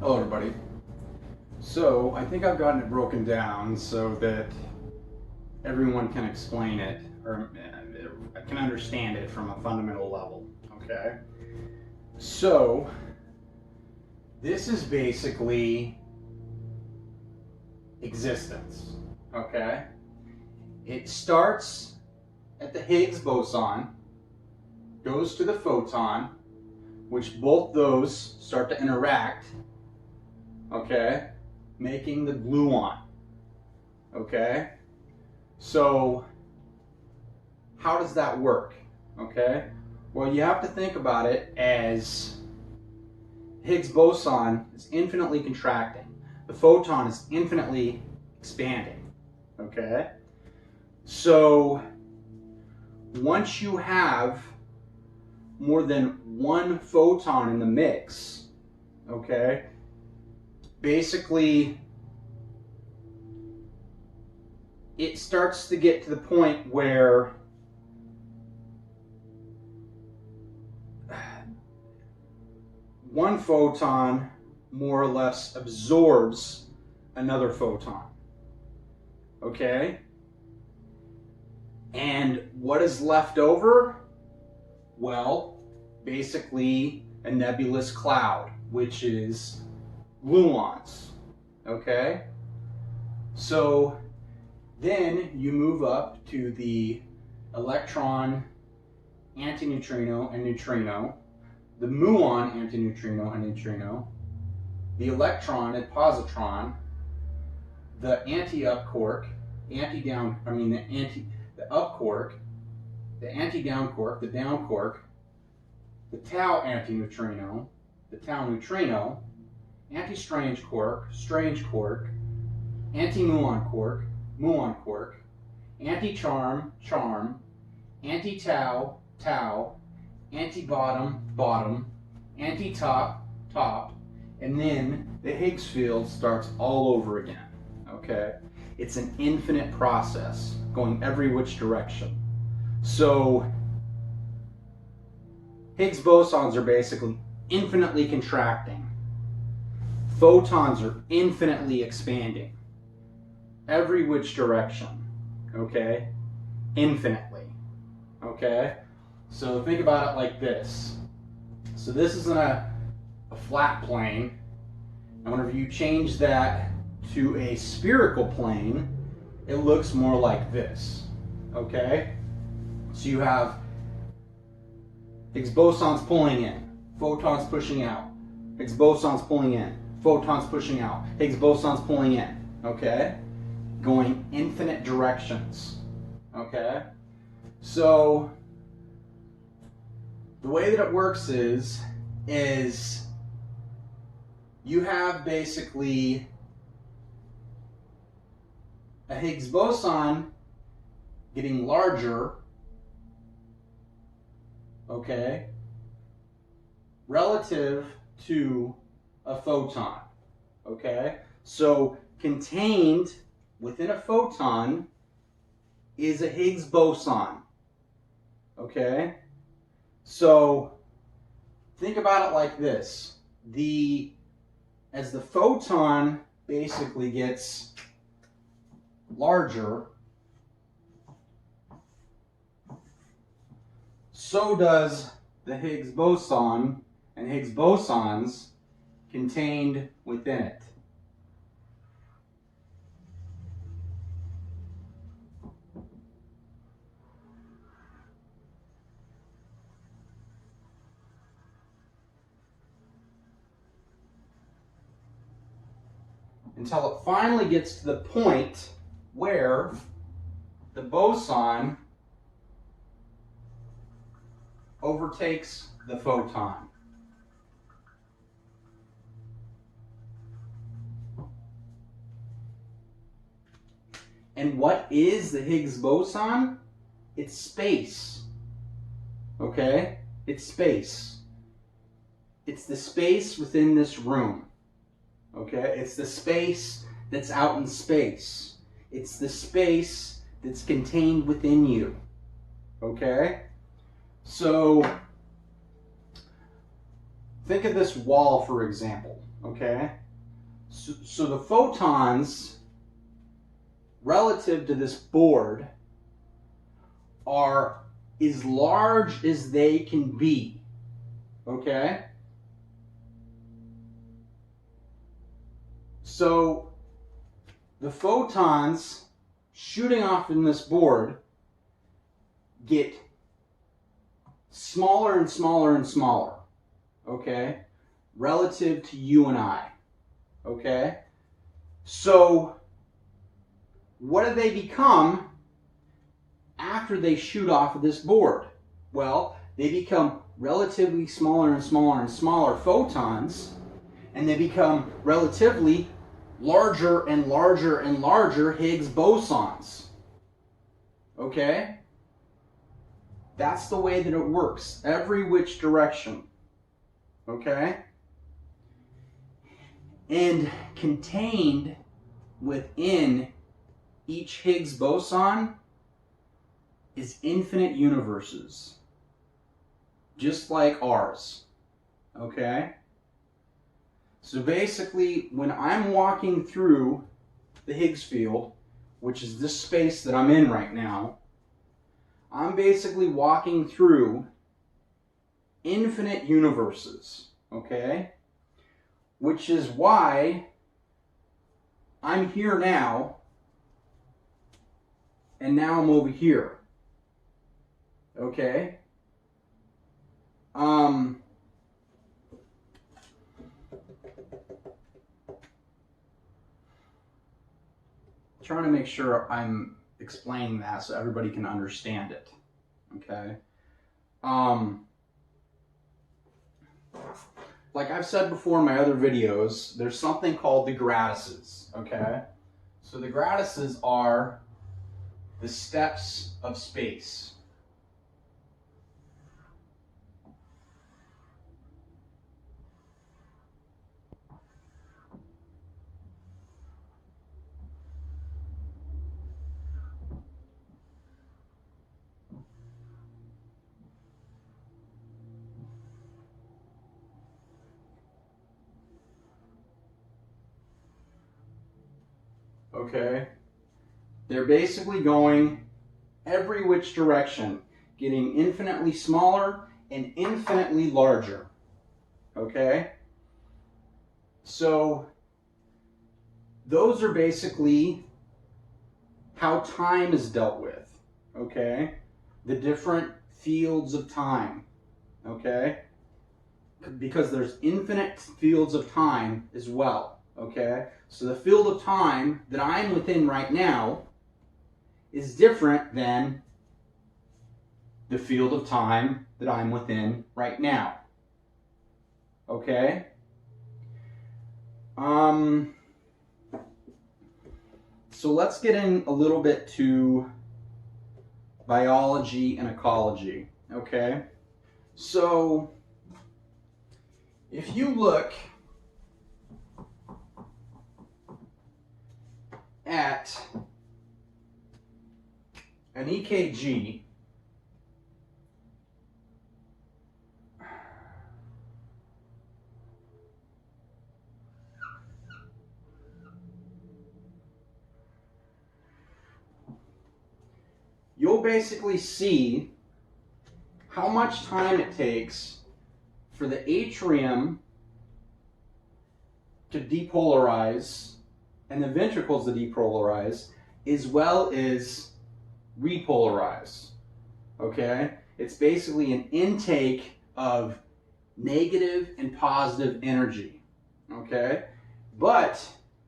Hello everybody. So I think I've gotten it broken down so that everyone can explain it or can understand it from a fundamental level, okay? So this is basically existence, okay? It starts at the Higgs boson, goes to the photon, which both those start to interact, okay, making the gluon, okay? So how does that work, okay? Well, you have to think about it as Higgs boson is infinitely contracting. The photon is infinitely expanding, okay? So once you have more than one photon in the mix, okay, basically it starts to get to the point where one photon more or less absorbs another photon, okay? And what is left over? Well, basically a nebulous cloud, which is gluons, okay? So then you move up to the electron, antineutrino, and neutrino, the muon, antineutrino, and neutrino, the electron and positron, the anti-up quark, the up quark, the anti-down quark, the down quark, the tau antineutrino, the tau neutrino, anti-strange quark, anti-muon quark, anti-charm, anti-tau, anti-bottom, anti-top, and then the Higgs field starts all over again, okay? It's an infinite process going every which direction. So Higgs bosons are basically infinitely contracting. Photons are infinitely expanding. Every which direction, okay? Infinitely, okay? So think about it like this. So this is a flat plane, and whenever you change that to a spherical plane, it looks more like this, okay? So you have Higgs bosons pulling in, photons pushing out, Higgs bosons pulling in, photons pushing out, Higgs bosons pulling in, okay? Going infinite directions, okay? So the way that it works is you have basically a Higgs boson getting larger, okay, relative to a photon, okay? So contained within a photon is a Higgs boson, okay? So think about it like this. As the photon basically gets larger, so does the Higgs boson and Higgs bosons contained within it. Until it finally gets to the point where the boson overtakes the photon. And what is the Higgs boson? It's space, okay? It's space. It's the space within this room. Okay, it's the space that's out in space. It's the space that's contained within you. Okay? So think of this wall, for example, okay? So the photons relative to this board are as large as they can be, okay? So the photons shooting off from this board get smaller and smaller and smaller, okay, relative to you and I, okay? So what do they become after they shoot off of this board? Well, they become relatively smaller and smaller and smaller photons, and they become relatively larger and larger and larger Higgs bosons, okay? That's the way that it works, every which direction, okay? And contained within each Higgs boson is infinite universes, just like ours, okay? So basically, when I'm walking through the Higgs field, which is this space that I'm in right now, I'm basically walking through infinite universes, okay? Which is why I'm here now, and now I'm over here, okay? Trying to make sure I'm explaining that so everybody can understand it, okay? Like I've said before in my other videos, there's something called the gradises, okay? So the gradises are the steps of space. Okay? They're basically going every which direction, getting infinitely smaller and infinitely larger. Okay? So, those are basically how time is dealt with. Okay? The different fields of time. Okay? Because there's infinite fields of time as well. Okay? So the field of time that I'm within right now is different than the field of time that I'm within right now. Okay? So let's get in a little bit to biology and ecology. Okay? So if you look at an EKG, you'll basically see how much time it takes for the atrium to depolarize and the ventricles to depolarize as well as repolarize. Okay? It's basically an intake of negative and positive energy. Okay? But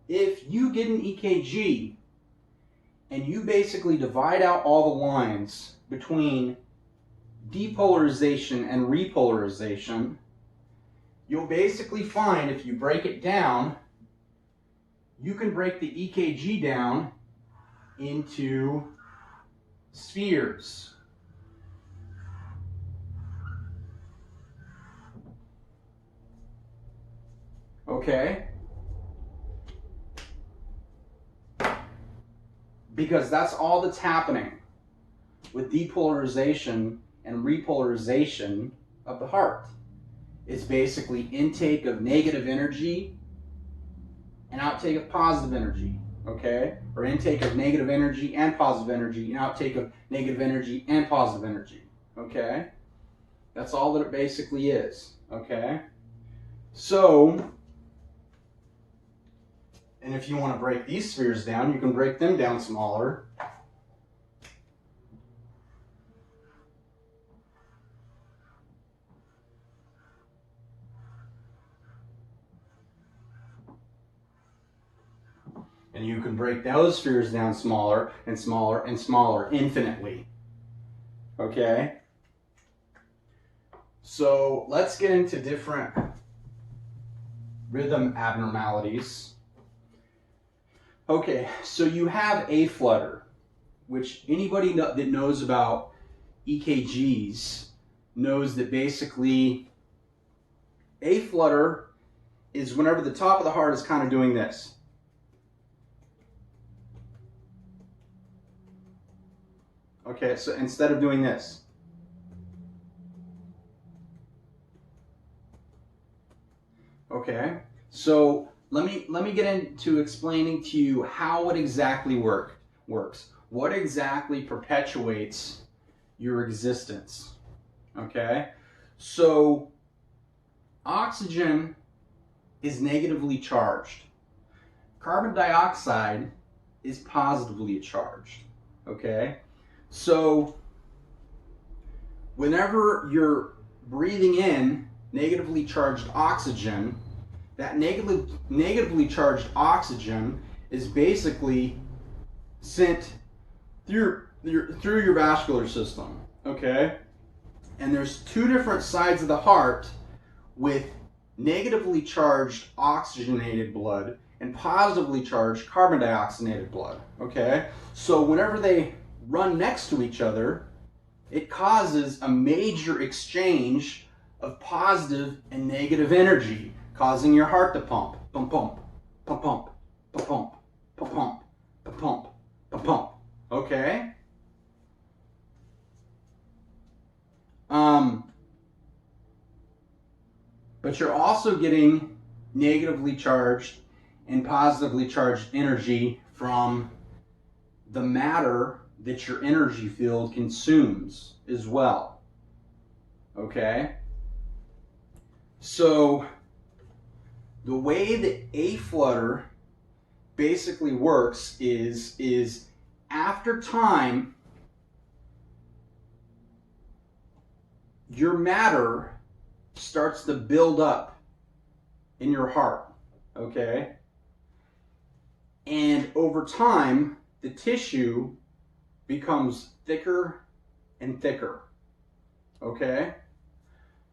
if you get an EKG and you basically divide out all the lines between depolarization and repolarization, you'll basically find, if you break it down, you can break the EKG down into spheres. Okay? Because that's all that's happening with depolarization and repolarization of the heart. is basically intake of negative energy and outtake of positive energy, okay? Or intake of negative energy and positive energy and outtake of negative energy and positive energy, okay? That's all that it basically is, okay? So, and if you want to break these spheres down, you can break them down smaller. And you can break those spheres down smaller and smaller and smaller infinitely. Okay? So let's get into different rhythm abnormalities. Okay, so you have a flutter, which anybody that knows about EKGs knows that basically a flutter is whenever the top of the heart is kind of doing this. Okay, so instead of doing this. Okay, so let me get into explaining to you how it exactly works. What exactly perpetuates your existence? Okay, so oxygen is negatively charged. Carbon dioxide is positively charged. Okay, so whenever you're breathing in negatively charged oxygen, that negatively charged oxygen is basically sent through your vascular system, okay? And there's two different sides of the heart with negatively charged oxygenated blood and positively charged carbon dioxygenated blood, okay? So whenever they run next to each other, it causes a major exchange of positive and negative energy, causing your heart to pump, pump, pump, pump, pump, pump, pump, pump, pump, pump, pump, pump, pump. Okay? But you're also getting negatively charged and positively charged energy from the matter that your energy field consumes as well. Okay? So the way that a flutter basically works is after time, your matter starts to build up in your heart, okay? And over time, the tissue becomes thicker and thicker, okay?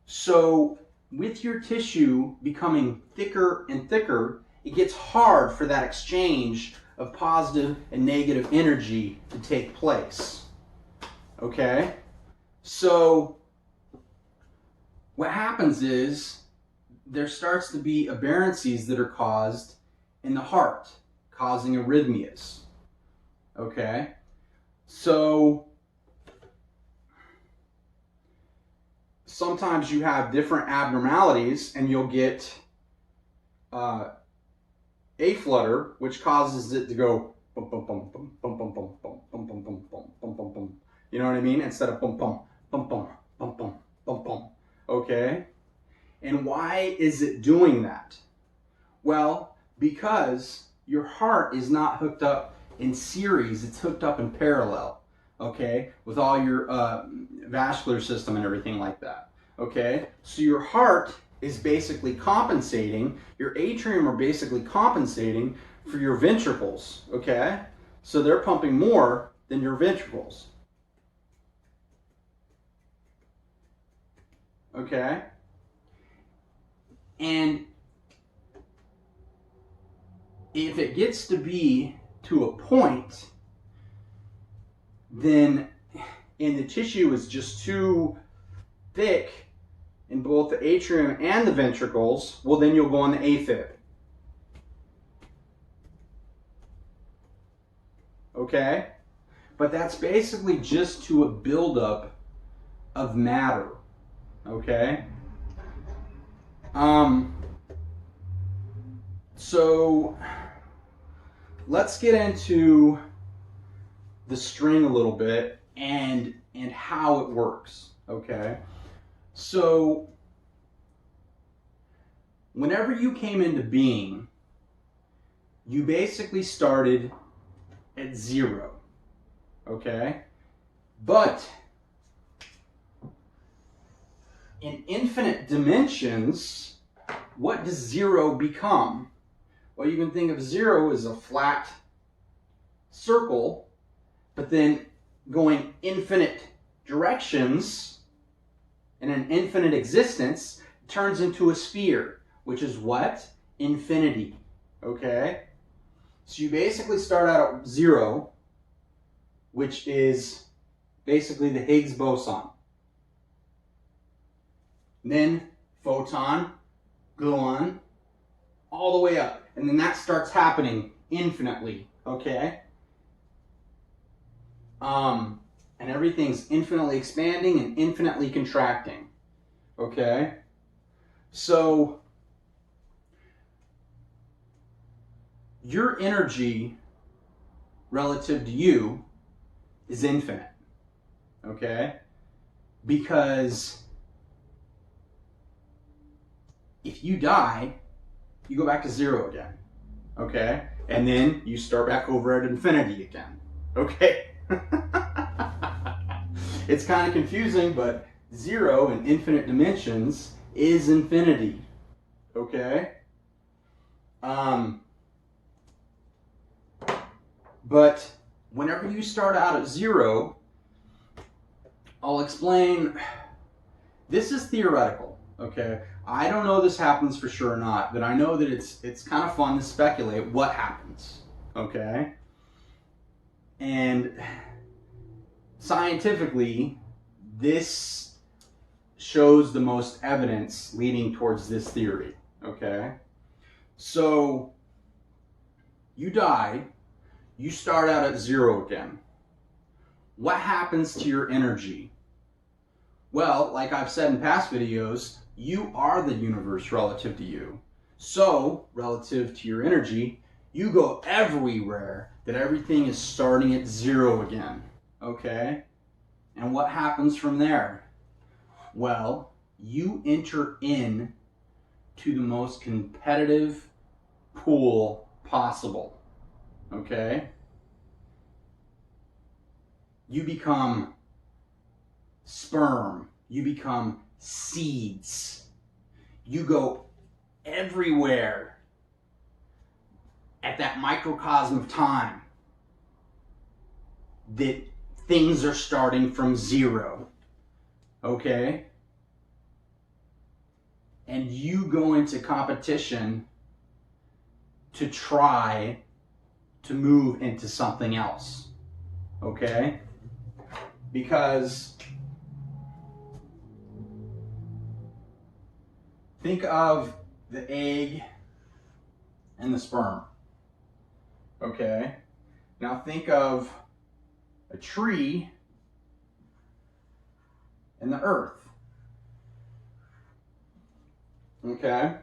So with your tissue becoming thicker and thicker, it gets hard for that exchange of positive and negative energy to take place. Okay? So what happens is there starts to be aberrancies that are caused in the heart, causing arrhythmias. Okay? So sometimes you have different abnormalities and you'll get a flutter, which causes it to go bum bum bum bum bum bum bum bum bum bum bum bum bum bum bum. You know what I mean? Instead of bum bum bum bum bum bum bum bum. Okay? And why is it doing that? Well, because your heart is not hooked up in series, it's hooked up in parallel. Okay? With all your vascular system and everything like that. Okay? So your heart is basically compensating, your atrium are basically compensating for your ventricles, okay? So they're pumping more than your ventricles. Okay? And if it gets to be to a point, then and the tissue is just too thick in both the atrium and the ventricles, well then you'll go on the AFib. Okay? But that's basically just to a buildup of matter. Okay? So let's get into the string a little bit and how it works, okay? So whenever you came into being, you basically started at 0, okay? But in infinite dimensions, what does 0 become? Well, you can think of 0 as a flat circle, but then going infinite directions in an infinite existence turns into a sphere, which is what? Infinity, okay? So you basically start out at 0, which is basically the Higgs boson. Then photon, gluon, all the way up. And then that starts happening infinitely, okay? And everything's infinitely expanding and infinitely contracting, okay? So your energy relative to you is infinite, okay? Because if you die, you go back to 0 again, okay? And then you start back over at infinity again, okay? It's kind of confusing, but 0 in infinite dimensions is infinity, okay? But whenever you start out at 0, I'll explain. This is theoretical, okay? I don't know if this happens for sure or not, but I know that it's kind of fun to speculate what happens, okay? And scientifically, this shows the most evidence leading towards this theory, okay? So you die, you start out at 0 again. What happens to your energy? Well, like I've said in past videos, you are the universe relative to you. So, relative to your energy, you go everywhere that everything is starting at 0 again, okay? And what happens from there? Well, you enter in to the most competitive pool possible, okay? You become sperm, you become seeds, you go everywhere at that microcosm of time that things are starting from 0, okay? And you go into competition to try to move into something else, okay? Because think of the egg and the sperm, okay? Now think of a tree and the earth, okay?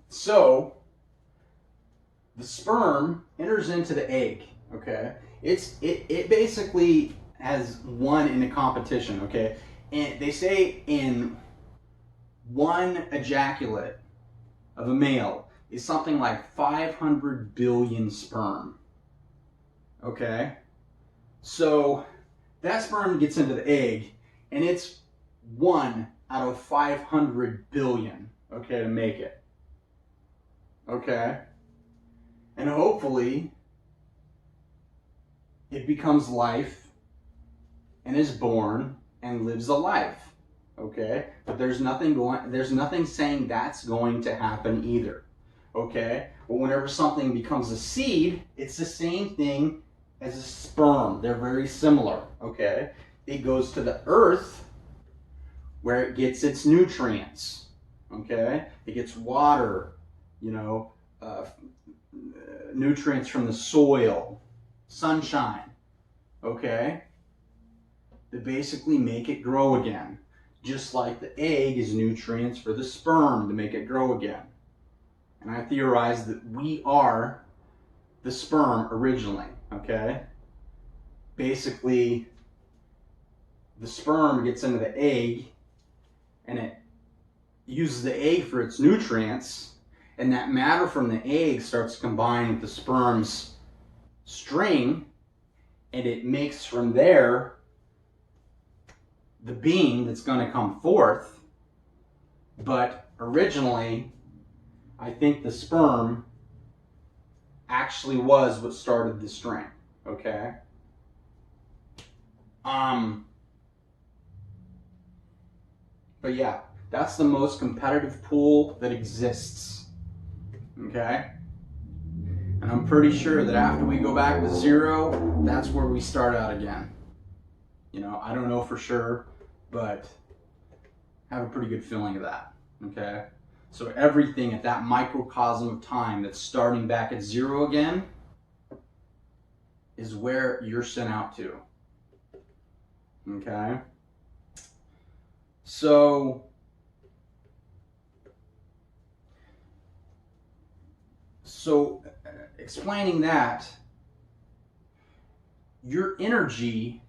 So the sperm enters into the egg, okay? It basically has won in a competition, okay? And they say in one ejaculate of a male is something like 500 billion sperm, okay? So that sperm gets into the egg and it's 1 out of 500 billion, okay, to make it, okay? And hopefully it becomes life and is born and lives a life, okay? But there's nothing saying that's going to happen either, okay? But whenever something becomes a seed, it's the same thing as a sperm. They're very similar, okay? It goes to the earth where it gets its nutrients, okay? It gets water, you know, nutrients from the soil, sunshine, okay? That basically make it grow again. just like the egg is nutrients for the sperm to make it grow again. And I theorize that we are the sperm originally, okay? Basically, the sperm gets into the egg and it uses the egg for its nutrients, and that matter from the egg starts to combine with the sperm's string, and it makes from there the being that's going to come forth. But originally, I think the sperm actually was what started the string, okay? But yeah, that's the most competitive pool that exists, okay? And I'm pretty sure that after we go back to zero, that's where we start out again. You know, I don't know for sure, but I have a pretty good feeling of that, okay? So everything at that microcosm of time that's starting back at zero again is where you're sent out to, okay? So explaining that, your energy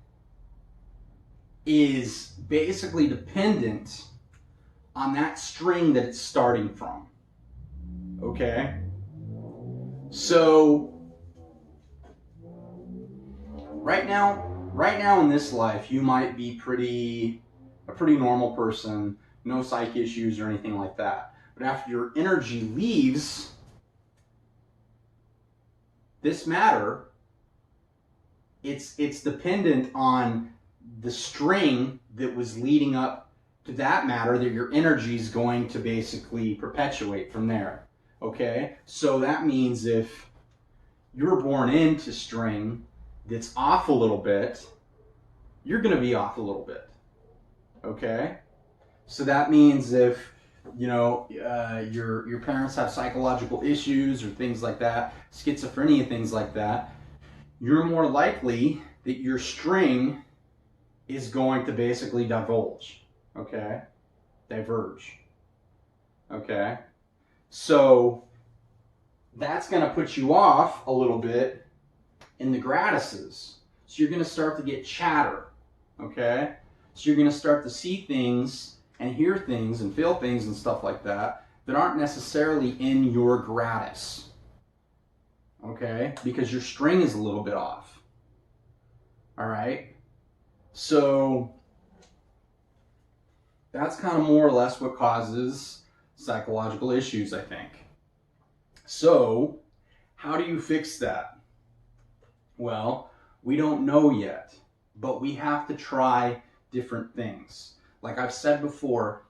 is basically dependent on that string that it's starting from, okay? So right now in this life, you might be a pretty normal person, no psych issues or anything like that. But after your energy leaves this matter, it's dependent on the string that was leading up to that matter that your energy is going to basically perpetuate from there, okay? So that means if you're born into string that's off a little bit, you're going to be off a little bit, okay? So that means if, you know, your parents have psychological issues or things like that, schizophrenia, things like that, you're more likely that your string is going to basically divulge, okay? Diverge, okay? So that's going to put you off a little bit in the gratises. So you're going to start to get chatter, okay? So you're going to start to see things and hear things and feel things and stuff like that that aren't necessarily in your gratis, okay? Because your string is a little bit off, all right? So that's kind of more or less what causes psychological issues, I think. So how do you fix that? Well, we don't know yet, but we have to try different things. Like I've said before,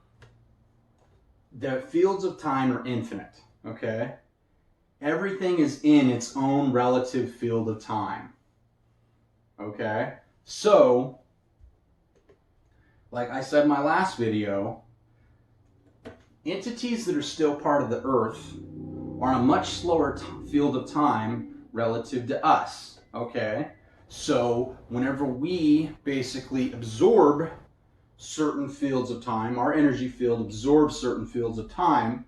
the fields of time are infinite, okay? Everything is in its own relative field of time, okay? So, like I said in my last video, entities that are still part of the Earth are on a much slower field of time relative to us, okay? So, whenever we basically absorb certain fields of time, our energy field absorbs certain fields of time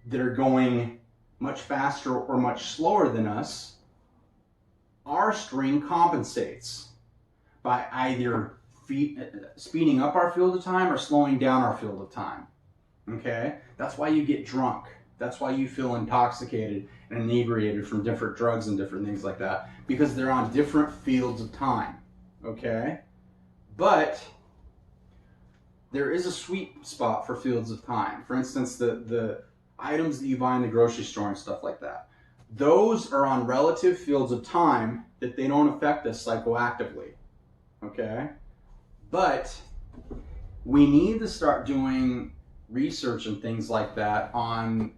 that are going much faster or much slower than us, our string compensates by either speeding up our field of time or slowing down our field of time, okay? That's why you get drunk. That's why you feel intoxicated and inebriated from different drugs and different things like that, because they're on different fields of time, okay? But there is a sweet spot for fields of time. For instance, the items that you buy in the grocery store and stuff like that. Those are on relative fields of time that they don't affect us psychoactively, okay? But we need to start doing research and things like that on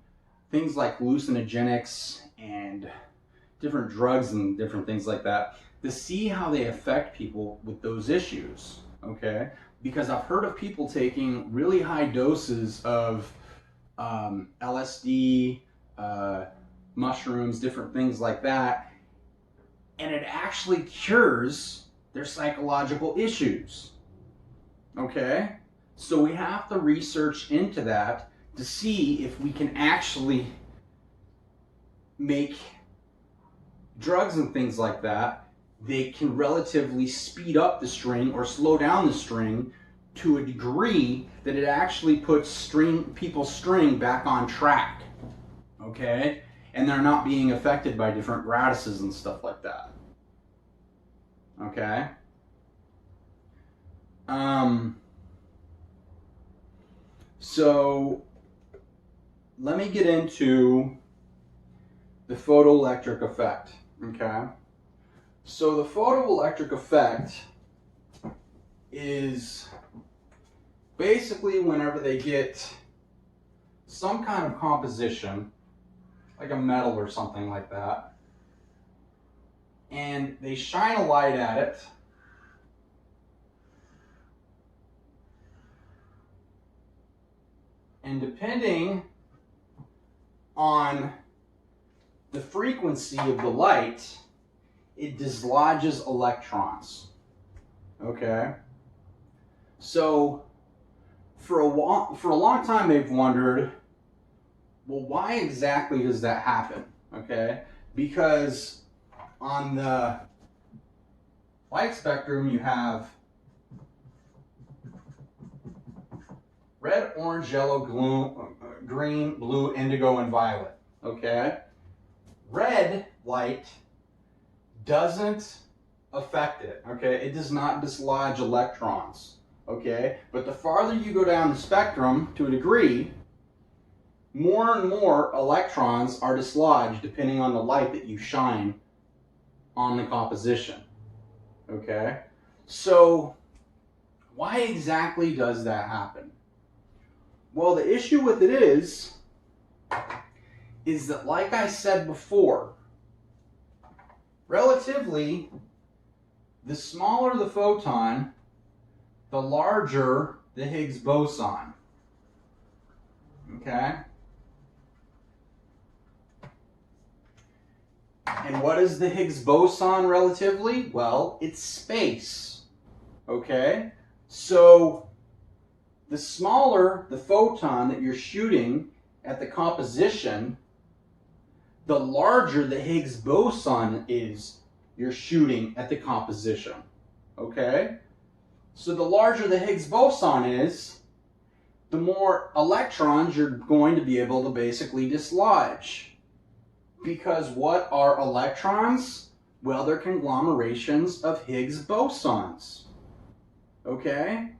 things like hallucinogenics and different drugs and different things like that to see how they affect people with those issues, okay? Because I've heard of people taking really high doses of LSD, mushrooms, different things like that, and it actually cures their psychological issues, Okay? So we have to research into that to see if we can actually make drugs and things like that. They can relatively speed up the string or slow down the string to a degree that it actually puts people's string back on track. Okay? And they're not being affected by different gradiuses and stuff like that. Okay? So let me get into the photoelectric effect. Okay? So the photoelectric effect is basically whenever they get some kind of composition, like a metal or something like that, and they shine a light at it, and depending on the frequency of the light, it dislodges electrons. Okay? So for a long time they've wondered, well, why exactly does that happen? Okay? Because on the light spectrum you have red, orange, yellow, green, blue, indigo, and violet. Okay? Red light doesn't affect it. Okay? It does not dislodge electrons. Okay? But the farther you go down the spectrum, to a degree, more and more electrons are dislodged depending on the light that you shine on the composition. Okay? So, why exactly does that happen? Well, the issue with it is that, like I said before, relatively, the smaller the photon, the larger the Higgs boson. Okay? And what is the Higgs boson relatively? Well, it's space. Okay? So, the smaller the photon that you're shooting at the composition, the larger the Higgs boson is you're shooting at the composition. Okay? So the larger the Higgs boson is, the more electrons you're going to be able to basically dislodge. Because what are electrons? Well, they're conglomerations of Higgs bosons. Okay?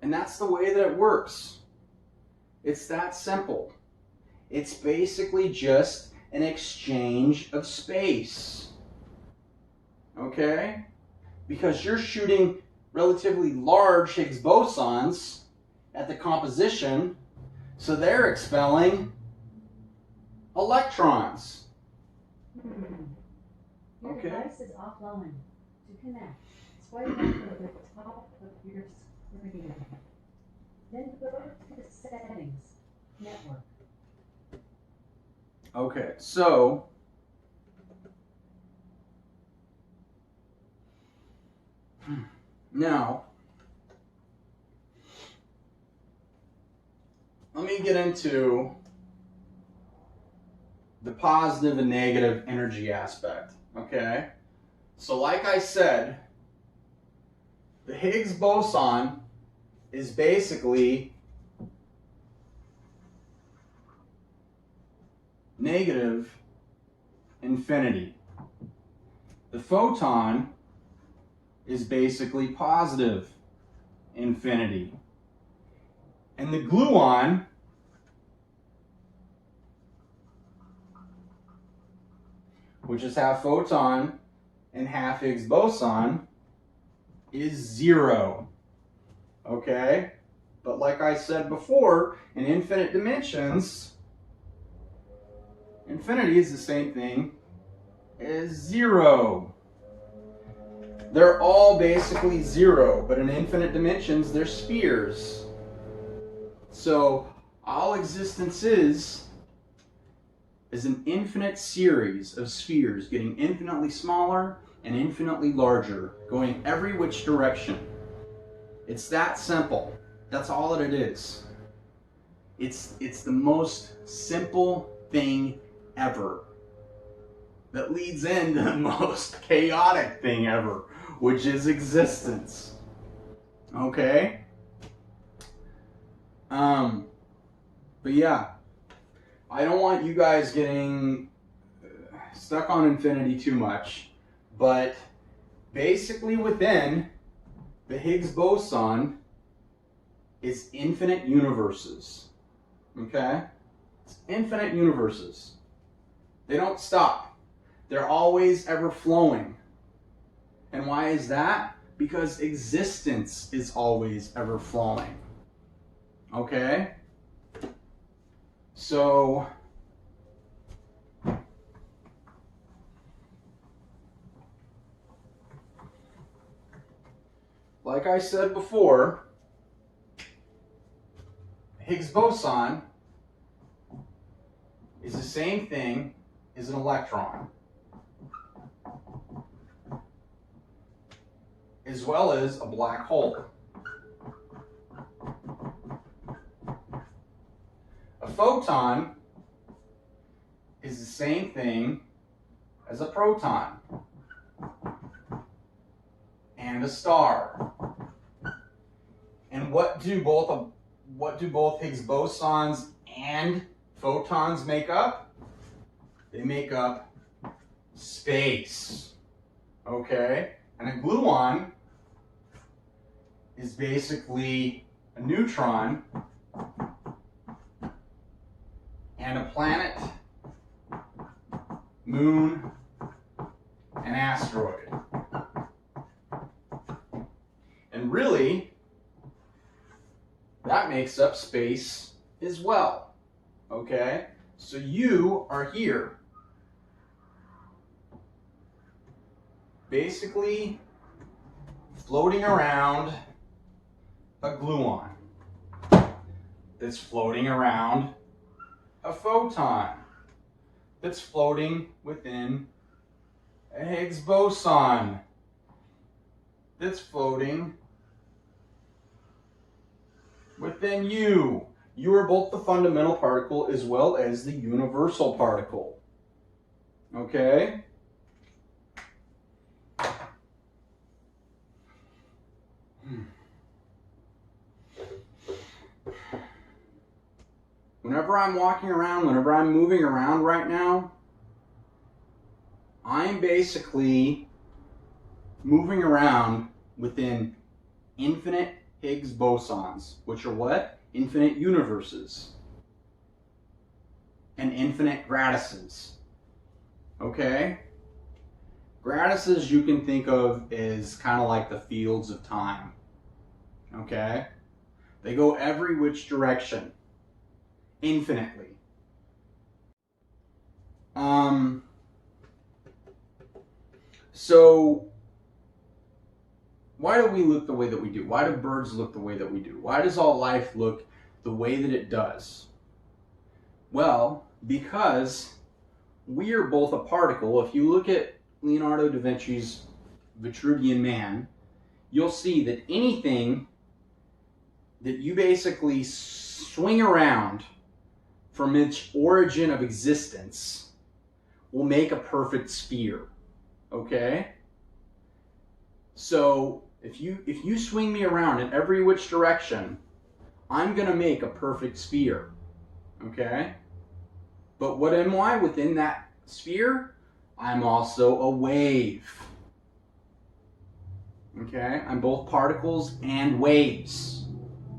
And that's the way that it works. It's that simple. It's basically just an exchange of space. Okay? Because you're shooting relatively large Higgs bosons at the composition, so they're expelling electrons. Your Okay. device is offline. To connect, swipe up at the top of your screen. Then go to the settings, network. Okay, so now let me get into the positive and negative energy aspect. Okay, so like I said, the Higgs boson is basically negative infinity. The photon is basically positive infinity. And the gluon which is half photon and half Higgs boson, is 0. Okay? But like I said before, in infinite dimensions, infinity is the same thing as 0. They're all basically 0, but in infinite dimensions, they're spheres. So all existence is an infinite series of spheres getting infinitely smaller and infinitely larger, going every which direction. It's that simple. That's all that it is. It's the most simple thing ever that leads into the most chaotic thing ever, which is existence. Okay? But yeah, I don't want you guys getting stuck on infinity too much, but basically within the Higgs boson is infinite universes. Okay? It's infinite universes. They don't stop. They're always ever flowing. And why is that? Because existence is always ever flowing. Okay? So, like I said before, Higgs boson is the same thing as an electron, as well as a black hole. A photon is the same thing as a proton and a star. And what do both Higgs bosons and photons make up? They make up space. Okay? And a gluon is basically a neutron and a planet, moon, and asteroid. And really, that makes up space as well. Okay? So you are here. Basically floating around a gluon that's floating around a photon that's floating within a Higgs boson that's floating within you. You are both the fundamental particle as well as the universal particle. Okay? Whenever I'm walking around, whenever I'm moving around right now, I'm basically moving around within infinite Higgs bosons, which are what? Infinite universes. And infinite gradiuses. Okay? Gradiuses you can think of as kind of like the fields of time. Okay? They go every which direction. Infinitely. So why do we look the way that we do? Why do birds look the way that we do? Why does all life look the way that it does? Well, because we are both a particle. If you look at Leonardo da Vinci's Vitruvian Man, you'll see that anything that you basically swing around from its origin of existence will make a perfect sphere. Okay? So if you swing me around in every which direction, I'm gonna make a perfect sphere. Okay? But what am I within that sphere? I'm also a wave. Okay? I'm both particles and waves.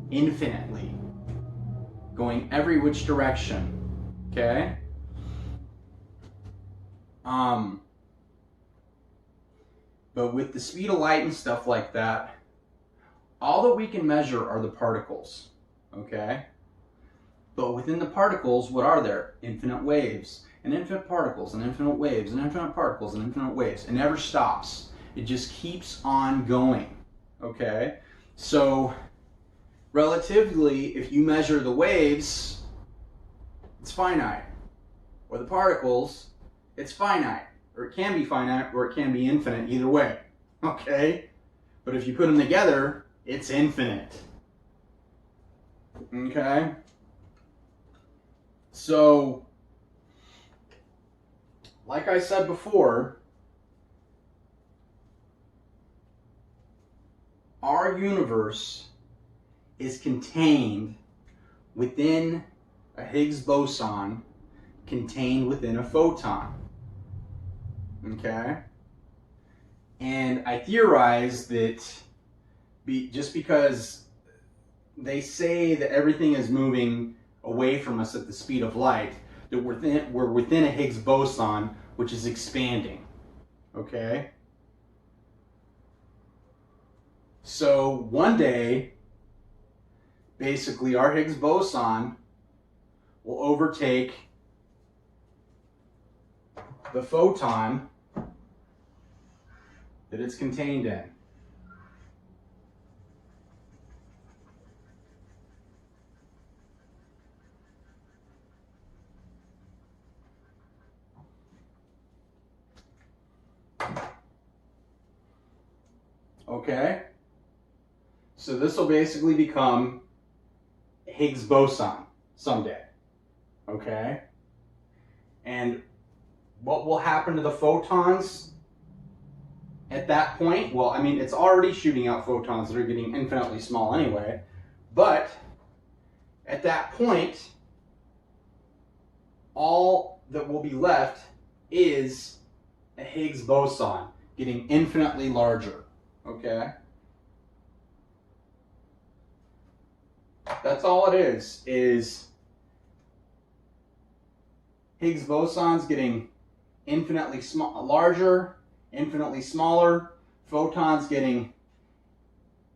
Infinitely. Going every which direction. Okay? But with the speed of light and stuff like that, all that we can measure are the particles. Okay? But within the particles, what are there? Infinite waves, and infinite particles, and infinite waves, and infinite particles, and infinite waves. It never stops. It just keeps on going. Okay? So, relatively, if you measure the waves, it's finite. Or the particles, it's finite. Or it can be finite, or it can be infinite, either way. Okay? But if you put them together, It's infinite. Okay? So, like I said before, our universe is contained within a Higgs boson, contained within a photon. Okay? And I theorize that just because they say that everything is moving away from us at the speed of light, that we're within a Higgs boson, which is expanding. Okay? So one day, basically, our Higgs boson will overtake the photon that it's contained in. Okay? So this will basically become a Higgs boson someday. Okay? And what will happen to the photons at that point? Well, I mean, it's already shooting out photons that are getting infinitely small anyway. But at that point, all that will be left is a Higgs boson getting infinitely larger. Okay? That's all it is Higgs bosons getting infinitely larger, infinitely smaller, photons getting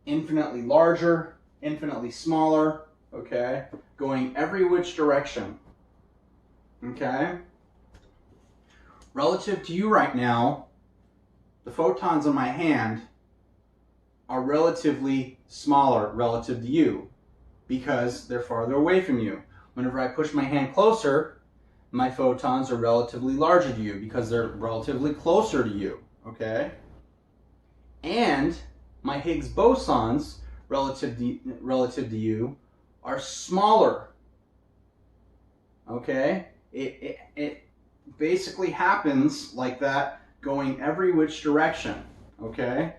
infinitely larger, infinitely smaller, okay? Going every which direction, okay? Relative to you right now, the photons in my hand are relatively smaller relative to you because they're farther away from you. Whenever I push my hand closer, my photons are relatively larger to you because they're relatively closer to you, okay? And my Higgs bosons, relative to you, are smaller, okay? It basically happens like that, going every which direction, okay?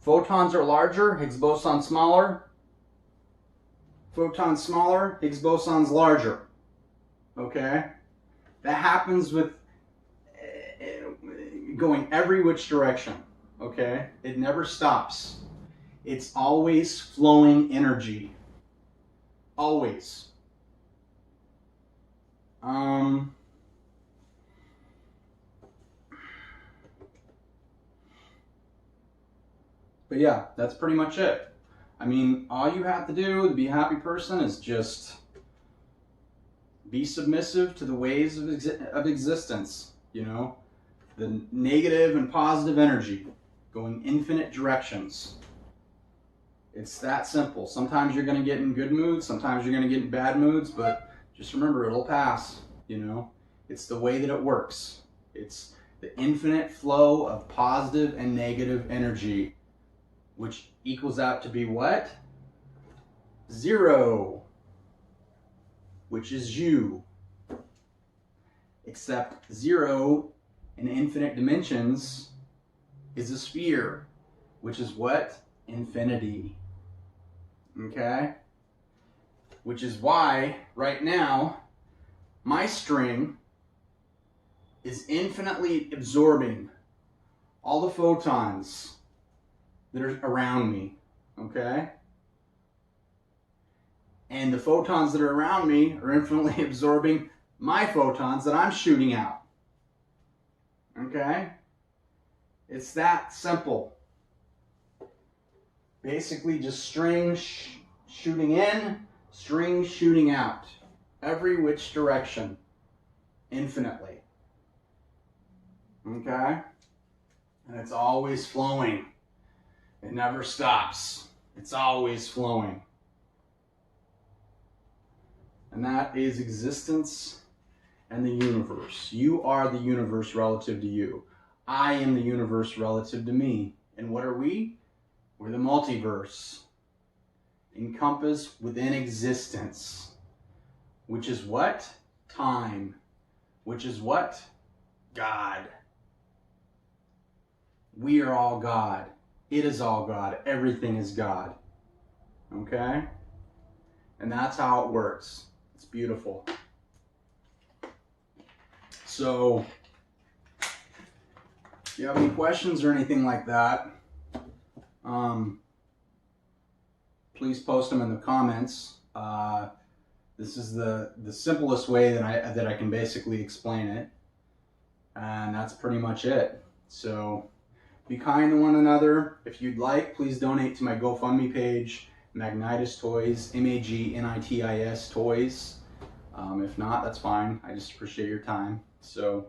Photons are larger, Higgs bosons smaller. Photons smaller, Higgs bosons larger. Okay? That happens with going every which direction. Okay? It never stops. It's always flowing energy. Always. But yeah, that's pretty much it. I mean, all you have to do to be a happy person is just be submissive to the ways of existence, you know, the negative and positive energy going infinite directions. It's that simple. Sometimes you're going to get in good moods, sometimes you're going to get in bad moods, but just remember, it'll pass, you know. It's the way that it works. It's the infinite flow of positive and negative energy, which equals out to be what? 0. Which is you. Except 0 in infinite dimensions is a sphere, which is what? Infinity. Okay? Which is why, right now, my string is infinitely absorbing all the photons that are around me. Okay? And the photons that are around me are infinitely absorbing my photons that I'm shooting out. Okay? It's that simple. Basically just string shooting in, string shooting out. Every which direction. Infinitely. Okay? And it's always flowing. It never stops. It's always flowing. And that is existence and the universe. You are the universe relative to you. I am the universe relative to me. And what are we? or the multiverse encompass within existence, which is what? Time. Which is what? God. We are all God. It is all God. Everything is God. Okay? And that's how it works. It's beautiful. So, if you have any questions or anything like that, please post them in the comments. This is the simplest way that I can basically explain it. And that's pretty much it. So, be kind to one another. If you'd like, please donate to my GoFundMe page, Magnitis Toys, MAGNITIS Toys. If not, that's fine. I just appreciate your time. So,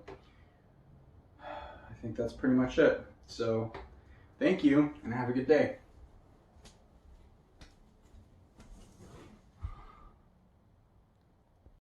I think that's pretty much it. So, thank you, and have a good day.